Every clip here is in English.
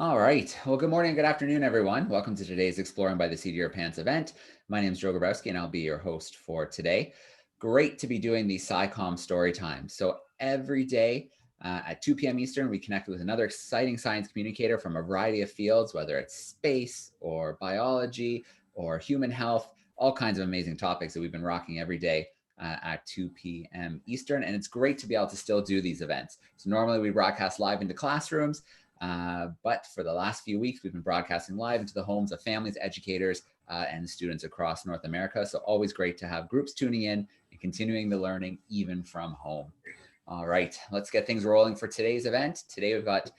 All right. Well, good morning, good afternoon, everyone. Welcome to today's Exploring by the Seat of Your Pants event. My name is Joe Grabowski, and I'll be your host for today. Great to be doing the SciComm story time. So every day at 2 p.m. Eastern, we connect with another exciting science communicator from a variety of fields, whether it's space or biology or human health, all kinds of amazing topics that we've been rocking every day at 2 p.m. Eastern. And it's great to be able to still do these events. So normally we broadcast live into classrooms. But for the last few weeks, we've been broadcasting live into the homes of families, educators, and students across North America. So always great to have groups tuning in and continuing the learning even from home. All right, let's get things rolling for today's event. Today we've got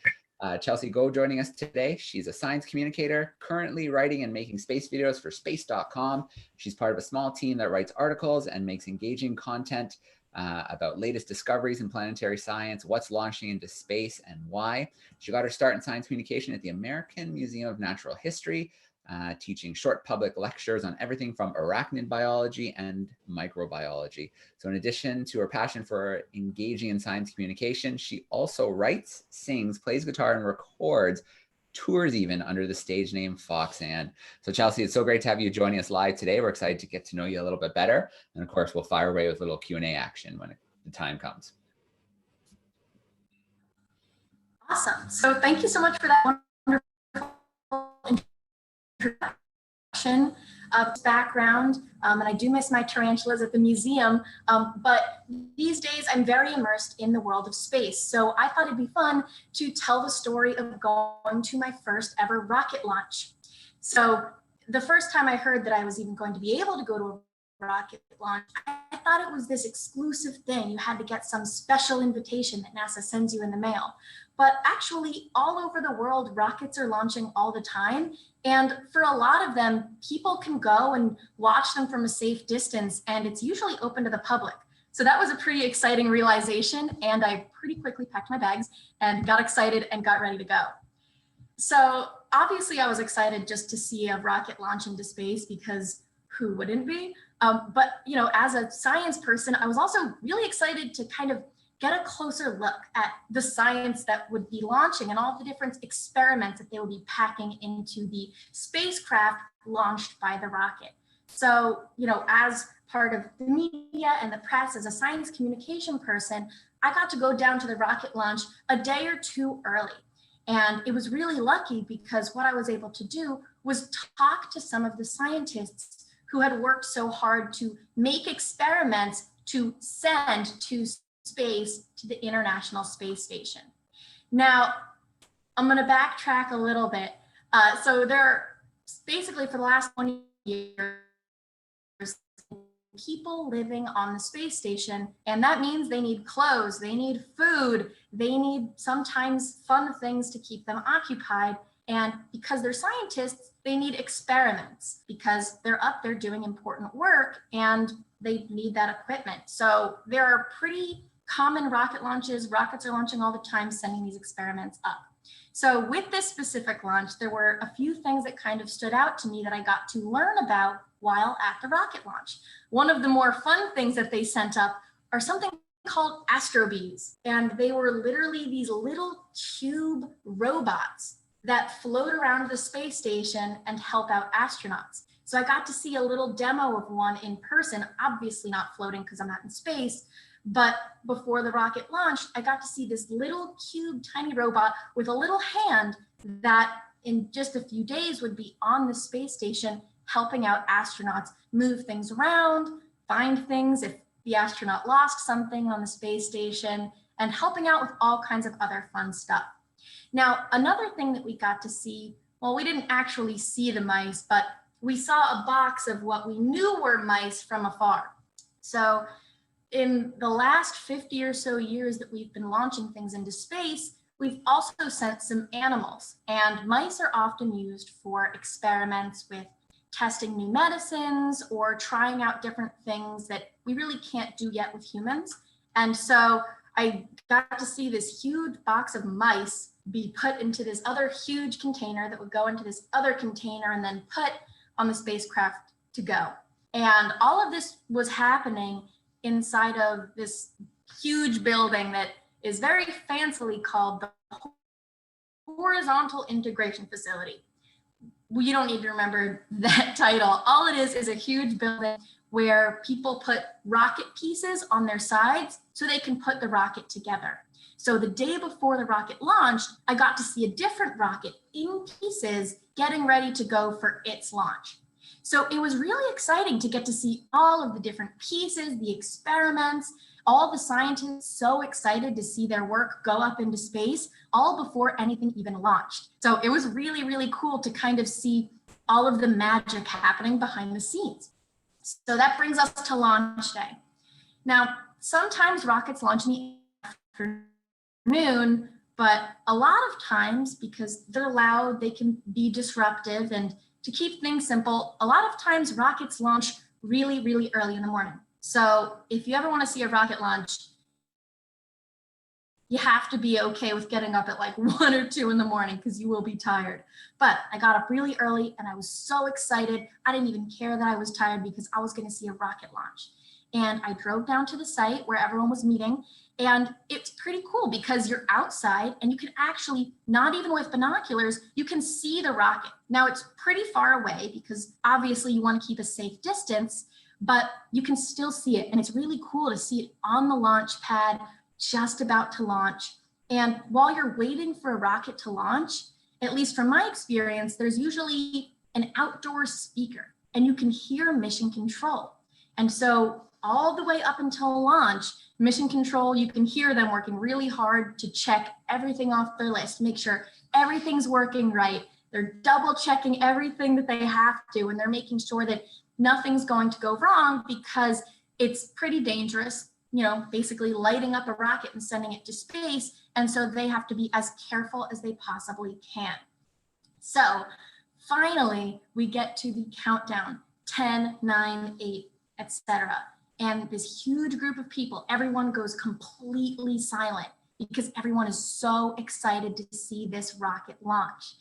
Chelsea Gohd joining us today. She's a science communicator, currently writing and making space videos for space.com. She's part of a small team that writes articles and makes engaging content about latest discoveries in planetary science, what's launching into space and why. She got her start in science communication at the American Museum of Natural History, teaching short public lectures on everything from arachnid biology and microbiology. So in addition to her passion for engaging in science communication, she also writes, sings, plays guitar, and records tours even under the stage name Foxanne. So Chelsea, it's so great to have you joining us live today. We're excited to get to know you a little bit better. And of course, we'll fire away with a little Q&A action when the time comes. Awesome. So thank you so much for that wonderful introduction. Background, and I do miss my tarantulas at the museum, but these days I'm very immersed in the world of space. So I thought it'd be fun to tell the story of going to my first ever rocket launch. So the first time I heard that I was even going to be able to go to a rocket launch, I thought it was this exclusive thing. You had to get some special invitation that NASA sends you in the mail. But actually, all over the world, rockets are launching all the time. And for a lot of them, people can go and watch them from a safe distance, and it's usually open to the public. So that was a pretty exciting realization, and I pretty quickly packed my bags and got excited and got ready to go. So obviously, I was excited just to see a rocket launch into space, because who wouldn't be? But you know, as a science person, I was also really excited to kind of get a closer look at the science that would be launching and all the different experiments that they would be packing into the spacecraft launched by the rocket. So, you know, as part of the media and the press, as a science communication person, I got to go down to the rocket launch a day or two early. And it was really lucky, because what I was able to do was talk to some of the scientists who had worked so hard to make experiments to send to space, to the International Space Station. Now, I'm going to backtrack a little bit. So there are basically, for the last 20 years, people living on the space station, and that means they need clothes, they need food, they need sometimes fun things to keep them occupied. And because they're scientists, they need experiments, because they're up there doing important work and they need that equipment. So there are pretty common rocket launches. Rockets are launching all the time, sending these experiments up. So with this specific launch, there were a few things that kind of stood out to me that I got to learn about while at the rocket launch. One of the more fun things that they sent up are something called astrobees. And they were literally these little tube robots that float around the space station and help out astronauts. So I got to see a little demo of one in person, obviously not floating because I'm not in space. But before the rocket launched, I got to see this little cube tiny robot with a little hand that in just a few days would be on the space station, helping out astronauts move things around, find things if the astronaut lost something on the space station, and helping out with all kinds of other fun stuff. Now, another thing that we got to see, well, we didn't actually see the mice, but we saw a box of what we knew were mice from afar. So in the last 50 or so years that we've been launching things into space, we've also sent some animals, and mice are often used for experiments with testing new medicines or trying out different things that we really can't do yet with humans. And so I got to see this huge box of mice be put into this other huge container that would go into this other container and then put on the spacecraft to go. And all of this was happening inside of this huge building that is very fancily called the horizontal integration facility. Well, you don't need to remember that title. All it is a huge building where people put rocket pieces on their sides so they can put the rocket together. So the day before the rocket launched, I got to see a different rocket in pieces getting ready to go for its launch. So it was really exciting to get to see all of the different pieces, the experiments, all the scientists so excited to see their work go up into space, all before anything even launched. So it was really, really cool to kind of see all of the magic happening behind the scenes. So that brings us to launch day. Now, sometimes rockets launch in the afternoon, but a lot of times, because they're loud, they can be disruptive, and to keep things simple, a lot of times rockets launch really, really early in the morning. So if you ever want to see a rocket launch, you have to be okay with getting up at like 1 or 2 in the morning because you will be tired. But I got up really early and I was so excited. I didn't even care that I was tired because I was going to see a rocket launch. And I drove down to the site where everyone was meeting. And it's pretty cool because you're outside and you can actually, not even with binoculars, you can see the rocket. Now it's pretty far away because obviously you want to keep a safe distance, but you can still see it. And it's really cool to see it on the launch pad, just about to launch. And while you're waiting for a rocket to launch, at least from my experience, there's usually an outdoor speaker and you can hear mission control. And so all the way up until launch, mission control, you can hear them working really hard to check everything off their list, make sure everything's working right. They're double checking everything that they have to, and they're making sure that nothing's going to go wrong because it's pretty dangerous, you know, basically lighting up a rocket and sending it to space. And so they have to be as careful as they possibly can. So finally, we get to the countdown, 10, 9, 8, etc. And this huge group of people, everyone goes completely silent because everyone is so excited to see this rocket launch.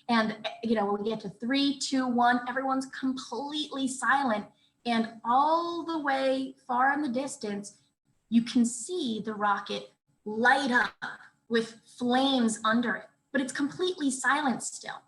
And, you know, when we get to 3, 2, 1, everyone's completely silent. And all the way far in the distance, you can see the rocket light up with flames under it, but it's completely silent still.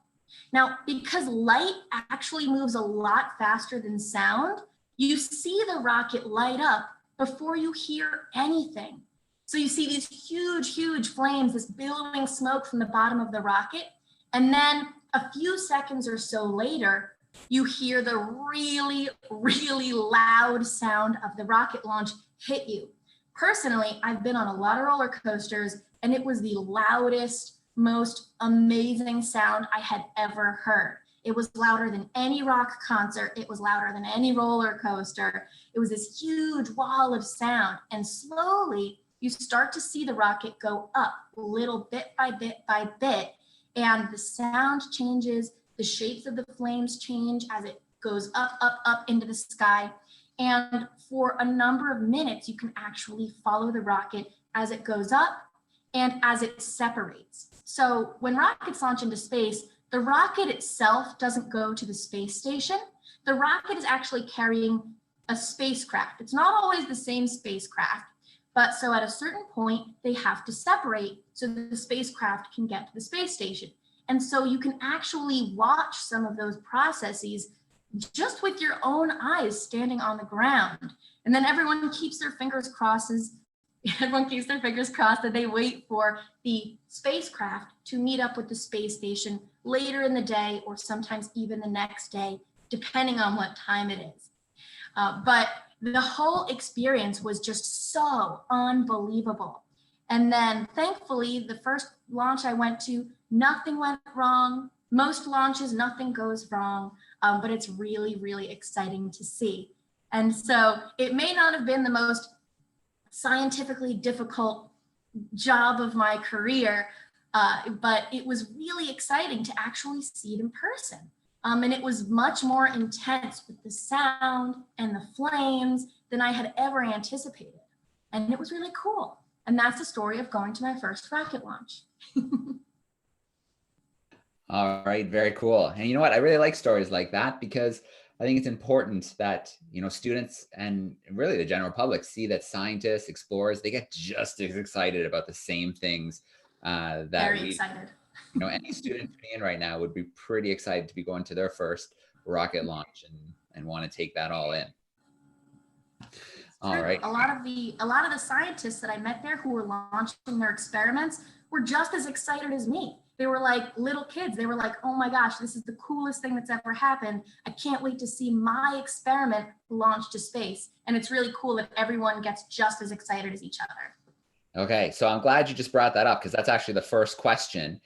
Now, because light actually moves a lot faster than sound, you see the rocket light up before you hear anything. So you see these huge, huge flames, this billowing smoke from the bottom of the rocket. And then a few seconds or so later, you hear the really, really loud sound of the rocket launch hit you. Personally, I've been on a lot of roller coasters, and it was the loudest, most amazing sound I had ever heard. It was louder than any rock concert. It was louder than any roller coaster. It was this huge wall of sound. And slowly, you start to see the rocket go up little bit by bit by bit. And the sound changes, the shapes of the flames change as it goes up, up, up into the sky. And for a number of minutes, you can actually follow the rocket as it goes up and as it separates. So when rockets launch into space, the rocket itself doesn't go to the space station. The rocket is actually carrying a spacecraft. It's not always the same spacecraft, but so at a certain point, they have to separate so that the spacecraft can get to the space station. And so you can actually watch some of those processes just with your own eyes standing on the ground. And then everyone keeps their fingers crossed that they wait for the spacecraft to meet up with the space station later in the day, or sometimes even the next day, depending on what time it is. But the whole experience was just so unbelievable. And then thankfully, the first launch I went to, nothing went wrong. Most launches, nothing goes wrong, but it's really, really exciting to see. And so it may not have been the most scientifically difficult job of my career, but it was really exciting to actually see it in person. And it was much more intense with the sound and the flames than I had ever anticipated. And it was really cool. And that's the story of going to my first rocket launch. All right, very cool. And you know what? I really like stories like that because I think it's important that, you know, students and really the general public see that scientists, explorers, they get just as excited about the same things that Very excited. Any student tuning in right now would be pretty excited to be going to their first rocket launch and want to take that all in. All True. right. A lot of the scientists that I met there who were launching their experiments were just as excited as me. They were like little kids. They were like, "Oh my gosh, this is the coolest thing that's ever happened. I can't wait to see my experiment launched to space." And it's really cool that everyone gets just as excited as each other. Okay, so I'm glad you just brought that up because that's actually the first question.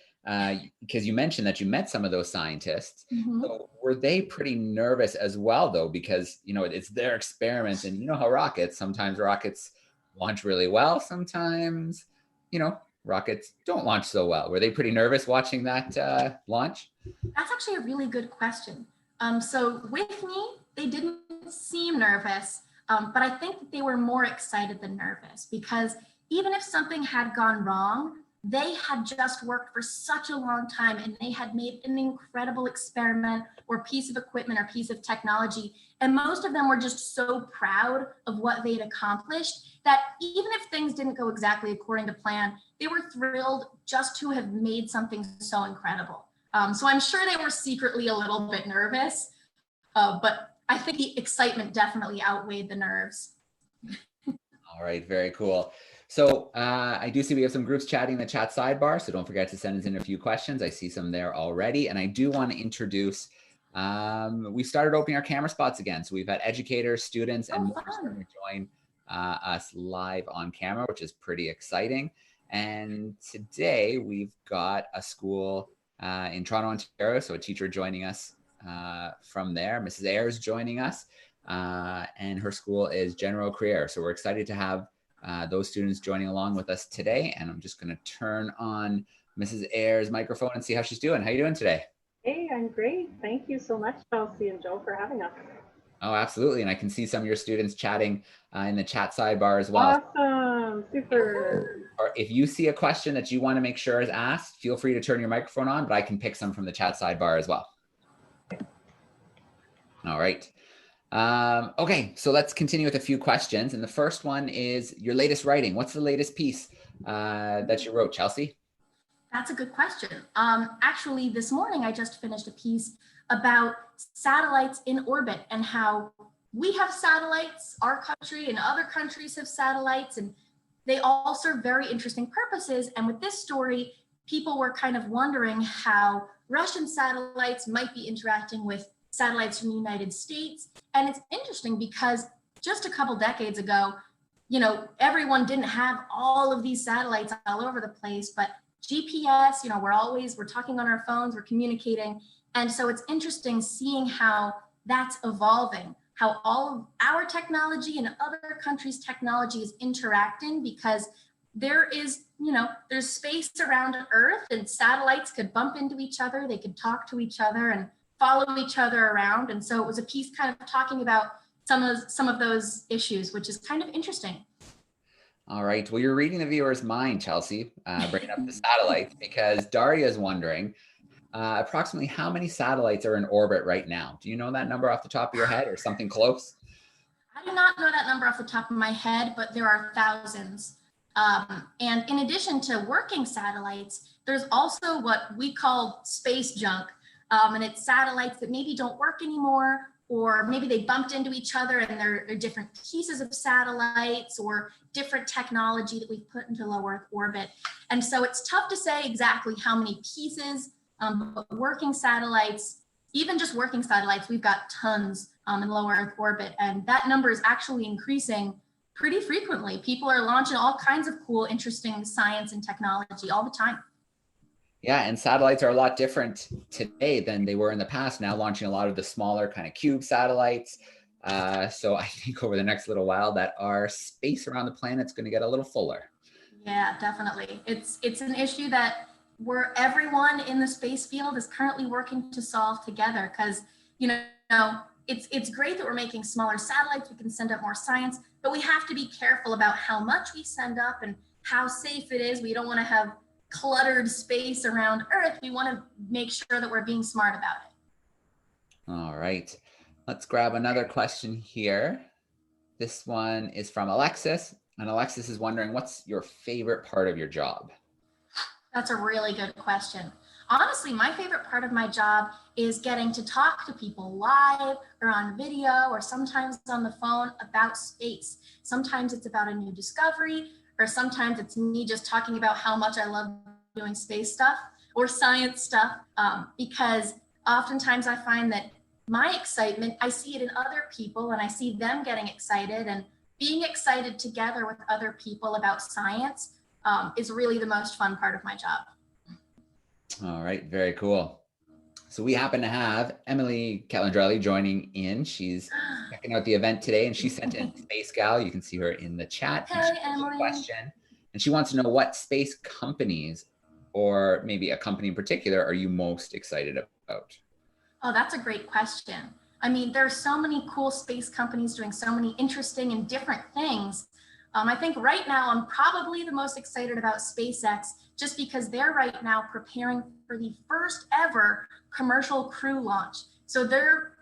Because you mentioned that you met some of those scientists. Mm-hmm. So were they pretty nervous as well, though? Because it's their experiments, and how sometimes rockets launch really well, sometimes rockets don't launch so well. Were they pretty nervous watching that launch? That's actually a really good question. So with me, they didn't seem nervous, but I think that they were more excited than nervous because even if something had gone wrong, they had just worked for such a long time and they had made an incredible experiment or piece of equipment or piece of technology. And most of them were just so proud of what they'd accomplished that even if things didn't go exactly according to plan, they were thrilled just to have made something so incredible. So I'm sure they were secretly a little bit nervous, but I think the excitement definitely outweighed the nerves. All right, very cool. So I do see we have some groups chatting in the chat sidebar, so don't forget to send us in a few questions. I see some there already. And I do want to introduce, we started opening our camera spots again. So we've had educators, students, and more starting to join us live on camera, which is pretty exciting. And today we've got a school in Toronto, Ontario. So a teacher joining us from there, Mrs. Ayers joining us. And her school is General Career. So we're excited to have those students joining along with us today. And I'm just going to turn on Mrs. Ayers' microphone and see how she's doing. How are you doing today? Hey, I'm great. Thank you so much, Chelsea and Joe, for having us. Oh, absolutely. And I can see some of your students chatting in the chat sidebar as well. Awesome. Super. Or if you see a question that you want to make sure is asked, feel free to turn your microphone on, but I can pick some from the chat sidebar as well. All right. Okay, so let's continue with a few questions. And the first one is your latest writing. What's the latest piece that you wrote, Chelsea? That's a good question. Actually, this morning I just finished a piece about satellites in orbit and how we have satellites, our country and other countries have satellites, and they all serve very interesting purposes. And with this story, people were kind of wondering how Russian satellites might be interacting with satellites from the United States. And it's interesting because just a couple decades ago, everyone didn't have all of these satellites all over the place, but GPS, we're talking on our phones, we're communicating. And so it's interesting seeing how that's evolving, how all of our technology and other countries' technology is interacting because there's space around Earth and satellites could bump into each other, they could talk to each other and follow each other around. And so it was a piece kind of talking about some of those issues, which is kind of interesting. All right. Well, you're reading the viewer's mind, Chelsea, bringing up the satellites, because Daria is wondering approximately how many satellites are in orbit right now. Do you know that number off the top of your head or something close? I do not know that number off the top of my head, but there are thousands. And in addition to working satellites, there's also what we call space junk. And it's satellites that maybe don't work anymore, or maybe they bumped into each other and they're different pieces of satellites or different technology that we've put into low Earth orbit. And so it's tough to say exactly how many pieces, but working satellites, even just working satellites, we've got tons in low Earth orbit. And that number is actually increasing pretty frequently. People are launching all kinds of cool, interesting science and technology all the time. Yeah, and satellites are a lot different today than they were in the past, now launching a lot of the smaller kind of cube satellites. So I think over the next little while that our space around the planet is going to get a little fuller. Yeah, definitely. It's an issue that everyone in the space field is currently working to solve together because, it's great that we're making smaller satellites, we can send up more science, but we have to be careful about how much we send up and how safe it is. We don't want to have cluttered space around Earth. We want to make sure that we're being smart about it. All right, let's grab another question here. This one is from Alexis, and Alexis is wondering, what's your favorite part of your job? That's a really good question. Honestly, my favorite part of my job is getting to talk to people live or on video or sometimes on the phone about space. Sometimes it's about a new discovery, or sometimes it's me just talking about how much I love doing space stuff or science stuff, because oftentimes I find that my excitement, I see it in other people and I see them getting excited, and being excited together with other people about science is really the most fun part of my job. All right, very cool. So we happen to have Emily Calandrelli joining in. She's checking out the event today, and she sent in Space Gal. You can see her in the chat. And Hey, she has a Emily. question, and she wants to know what space companies, or maybe a company in particular, are you most excited about? Oh, that's a great question. I mean, there are so many cool space companies doing so many interesting and different things. I think right now I'm probably the most excited about SpaceX just because they're right now preparing for the first ever commercial crew launch. So they're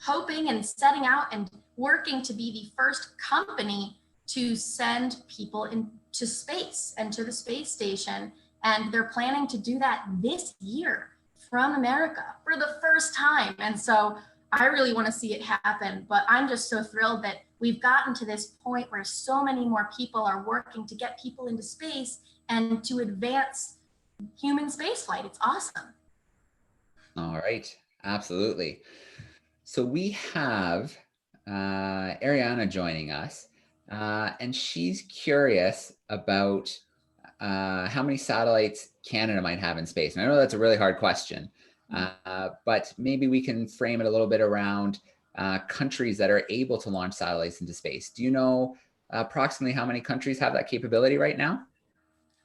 hoping and setting out and working to be the first company to send people into space and to the space station. And they're planning to do that this year from America for the first time. And so I really want to see it happen, but I'm just so thrilled that we've gotten to this point where so many more people are working to get people into space and to advance human spaceflight. It's awesome. All right, absolutely. So we have Ariana joining us, and she's curious about how many satellites Canada might have in space. And I know that's a really hard question, but maybe we can frame it a little bit around countries that are able to launch satellites into space. Do you know approximately how many countries have that capability right now?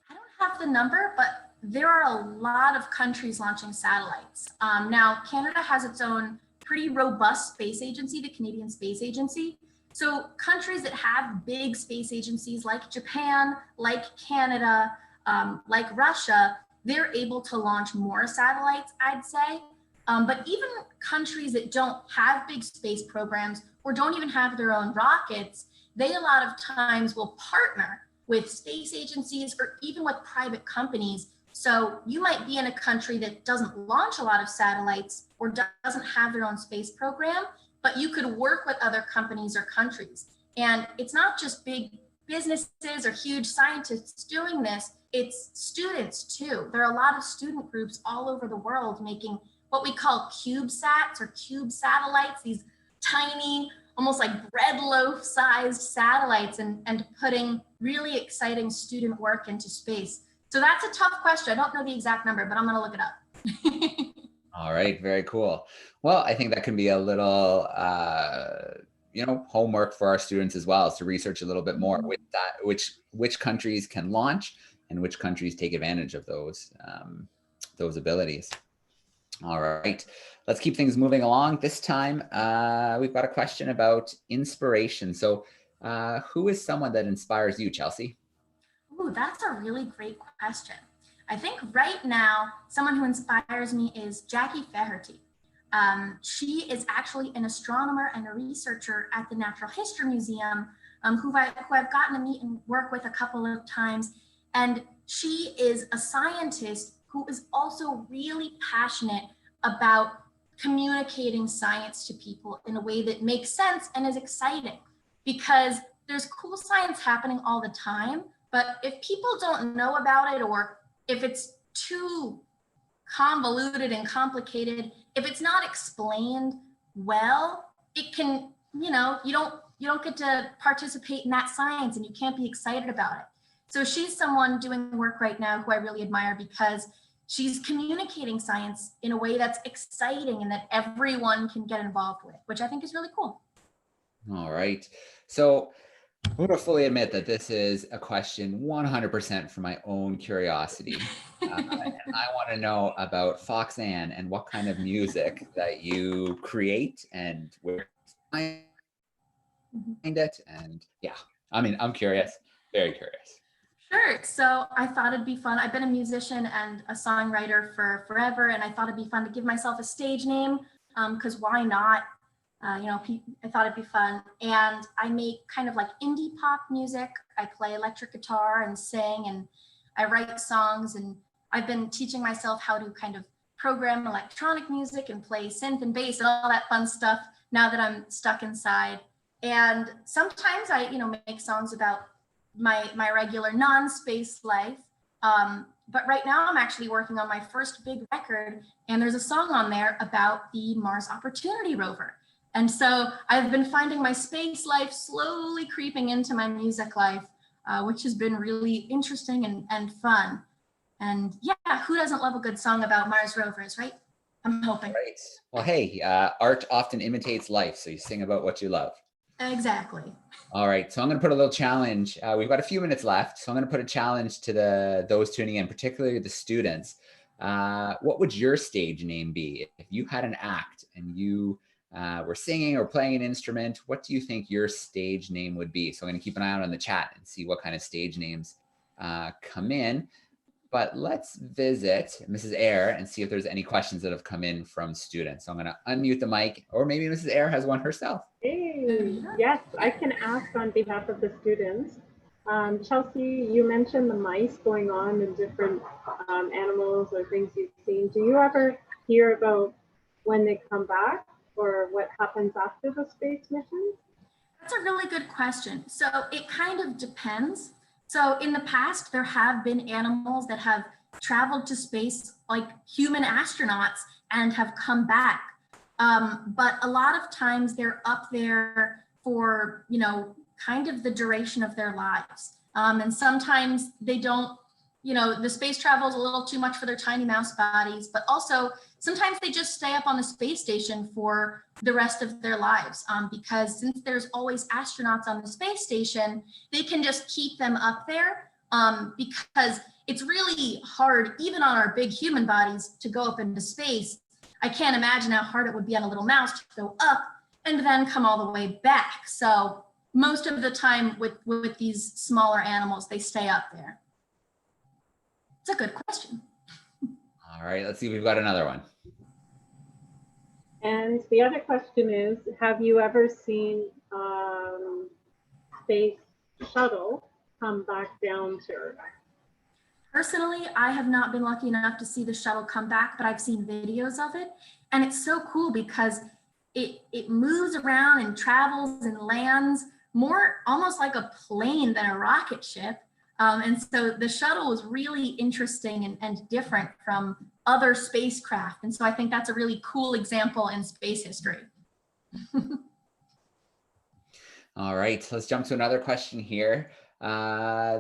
I don't have the number, but there are a lot of countries launching satellites. Now, Canada has its own pretty robust space agency, the Canadian Space Agency. So countries that have big space agencies like Japan, like Canada, like Russia, they're able to launch more satellites, I'd say. But even countries that don't have big space programs or don't even have their own rockets, they a lot of times will partner with space agencies or even with private companies. So you might be in a country that doesn't launch a lot of satellites or doesn't have their own space program, but you could work with other companies or countries. And it's not just big businesses or huge scientists doing this, it's students too. There are a lot of student groups all over the world making what we call CubeSats or cube satellites, these tiny, almost like bread loaf sized satellites, and putting really exciting student work into space. So that's a tough question. I don't know the exact number, but I'm going to look it up. All right, very cool. Well, I think that can be a little, homework for our students as well, is to research a little bit more with that, which countries can launch and which countries take advantage of those abilities. All right, let's keep things moving along. This time, we've got a question about inspiration. So who is someone that inspires you, Chelsea? Ooh, that's a really great question. I think right now, someone who inspires me is Jackie Faherty. She is actually an astronomer and a researcher at the Natural History Museum, who I've gotten to meet and work with a couple of times. And she is a scientist who is also really passionate about communicating science to people in a way that makes sense and is exciting, because there's cool science happening all the time, but if people don't know about it, or if it's too convoluted and complicated, if it's not explained well, it can, you don't get to participate in that science and you can't be excited about it. So she's someone doing work right now who I really admire because she's communicating science in a way that's exciting and that everyone can get involved with, which I think is really cool. All right. So I'm going to fully admit that this is a question 100% for my own curiosity. And I want to know about Foxanne and what kind of music that you create and where you find it. And yeah, I mean, I'm curious, very curious. Sure. So I thought it'd be fun. I've been a musician and a songwriter for forever, and I thought it'd be fun to give myself a stage name, because why not? I thought it'd be fun. And I make kind of like indie pop music. I play electric guitar and sing, and I write songs. And I've been teaching myself how to kind of program electronic music and play synth and bass and all that fun stuff now that I'm stuck inside. And sometimes I, make songs about my regular non-space life. But right now I'm actually working on my first big record, and there's a song on there about the Mars Opportunity rover. And so I've been finding my space life slowly creeping into my music life, which has been really interesting and fun. And yeah, who doesn't love a good song about Mars rovers, right? I'm hoping. Right. Well, hey, art often imitates life, so you sing about what you love. Exactly. All right, so I'm going to put a little challenge. We've got a few minutes left, so I'm going to put a challenge to those tuning in, particularly the students. What would your stage name be if you had an act and you were singing or playing an instrument? What do you think your stage name would be? So I'm going to keep an eye out on the chat and see what kind of stage names come in. But let's visit Mrs. Eyre and see if there's any questions that have come in from students. So I'm going to unmute the mic, or maybe Mrs. Eyre has one herself. Hey, yes, I can ask on behalf of the students. Chelsea, you mentioned the mice going on in different animals or things you've seen. Do you ever hear about when they come back or what happens after the space missions? That's a really good question. So it kind of depends. So in the past, there have been animals that have traveled to space like human astronauts and have come back. But a lot of times they're up there for, kind of the duration of their lives. And sometimes they don't, the space travel is a little too much for their tiny mouse bodies, but also sometimes they just stay up on the space station for the rest of their lives, because since there's always astronauts on the space station, they can just keep them up there, because it's really hard, even on our big human bodies, to go up into space. I can't imagine how hard it would be on a little mouse to go up and then come all the way back. So most of the time with these smaller animals, they stay up there. It's a good question. All right, let's see. We've got another one. And the other question is, have you ever seen space shuttle come back down to Earth? Personally, I have not been lucky enough to see the shuttle come back, but I've seen videos of it. And it's so cool because it moves around and travels and lands more almost like a plane than a rocket ship. And so the shuttle was really interesting and different from other spacecraft. And so I think that's a really cool example in space history. All right, let's jump to another question here.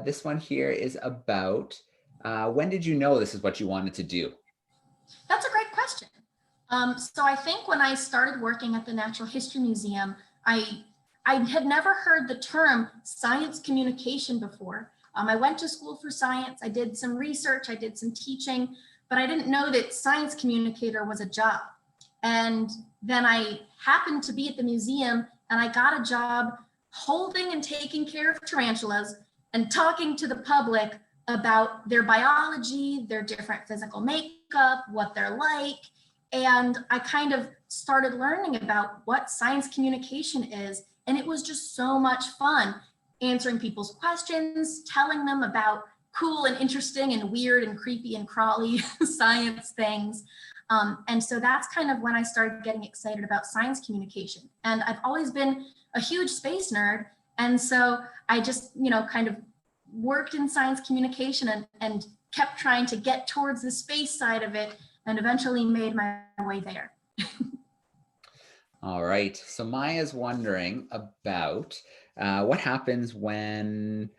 This one here is about, when did you know this is what you wanted to do? That's a great question. So I think when I started working at the Natural History Museum, I had never heard the term science communication before. I went to school for science, I did some research, I did some teaching, but I didn't know that science communicator was a job. And then I happened to be at the museum and I got a job holding and taking care of tarantulas and talking to the public about their biology, their different physical makeup, what they're like. And I kind of started learning about what science communication is. And it was just so much fun answering people's questions, telling them about cool and interesting and weird and creepy and crawly science things. And so that's kind of when I started getting excited about science communication. And I've always been a huge space nerd. And so I just, kind of worked in science communication and kept trying to get towards the space side of it and eventually made my way there. All right, so Maya's wondering about what happens when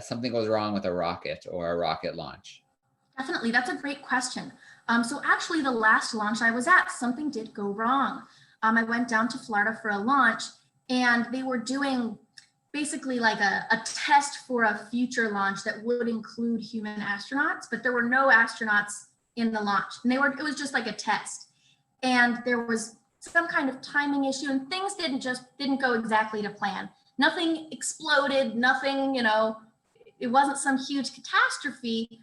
something goes wrong with a rocket or a rocket launch. Definitely, that's a great question. So actually the last launch I was at, something did go wrong. I went down to Florida for a launch and they were doing basically like a test for a future launch that would include human astronauts, but there were no astronauts in the launch. And it was just like a test. And there was some kind of timing issue and things didn't go exactly to plan. Nothing exploded, nothing, it wasn't some huge catastrophe.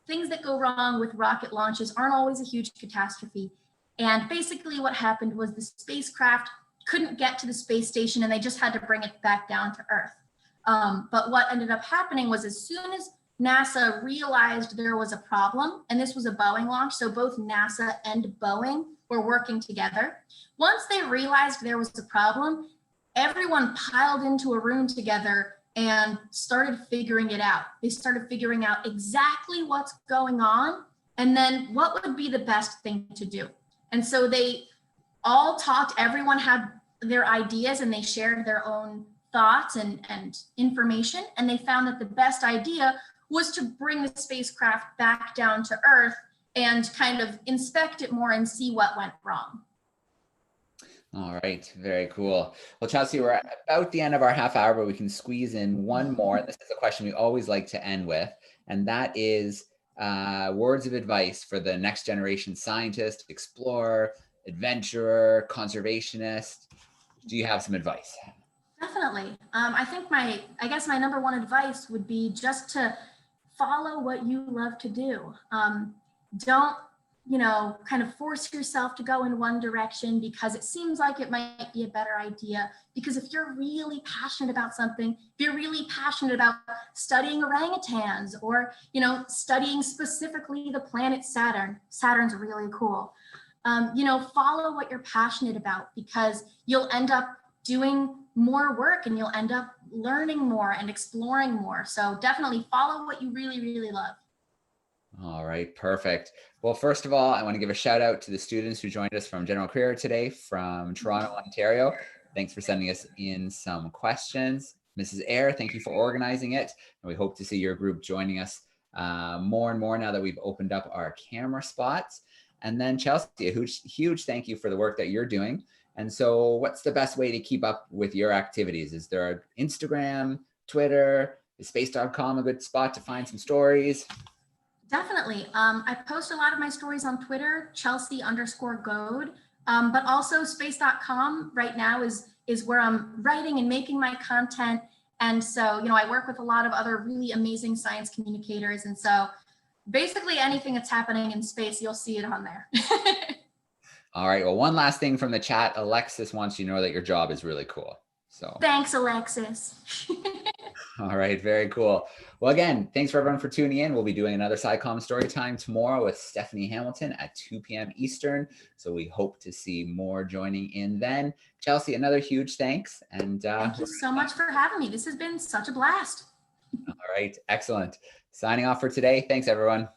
Things that go wrong with rocket launches aren't always a huge catastrophe. And basically what happened was the spacecraft couldn't get to the space station and they just had to bring it back down to Earth. But what ended up happening was as soon as NASA realized there was a problem, and this was a Boeing launch, so both NASA and Boeing were working together. Once they realized there was a problem, everyone piled into a room together and started figuring it out. They started figuring out exactly what's going on and then what would be the best thing to do. And so they all talked, everyone had their ideas and they shared their own thoughts and information. And they found that the best idea was to bring the spacecraft back down to Earth and kind of inspect it more and see what went wrong. All right, very cool. Well, Chelsea, we're at about the end of our half hour, but we can squeeze in one more. This is a question we always like to end with, and that is words of advice for the next generation scientist, explorer, adventurer, conservationist. Do you have some advice? Definitely. I think my number one advice would be just to follow what you love to do. Don't kind of force yourself to go in one direction because it seems like it might be a better idea. Because if you're really passionate about something, if you're really passionate about studying orangutans or, studying specifically the planet Saturn, Saturn's really cool. Follow what you're passionate about because you'll end up doing more work and you'll end up learning more and exploring more. So definitely follow what you really, really love. All right, perfect. Well, first of all, I want to give a shout out to the students who joined us from General Career today from Toronto, Ontario. Thanks for sending us in some questions. Mrs. Eyre, thank you for organizing it. And we hope to see your group joining us more and more now that we've opened up our camera spots. And then Chelsea, a huge thank you for the work that you're doing. And so what's the best way to keep up with your activities? Is there Instagram, Twitter, is space.com a good spot to find some stories? Definitely. I post a lot of my stories on Twitter, Chelsea_Gohd, but also space.com right now is where I'm writing and making my content. And so, I work with a lot of other really amazing science communicators. And so basically anything that's happening in space, you'll see it on there. All right. Well, one last thing from the chat. Alexis wants you to know that your job is really cool. So thanks, Alexis. All right. Very cool. Well, again, thanks for everyone for tuning in. We'll be doing another SciComm story time tomorrow with Stephanie Hamilton at 2 p.m. Eastern. So we hope to see more joining in then. Chelsea, another huge thanks. And thank you so much for having me. This has been such a blast. All right. Excellent. Signing off for today. Thanks, everyone.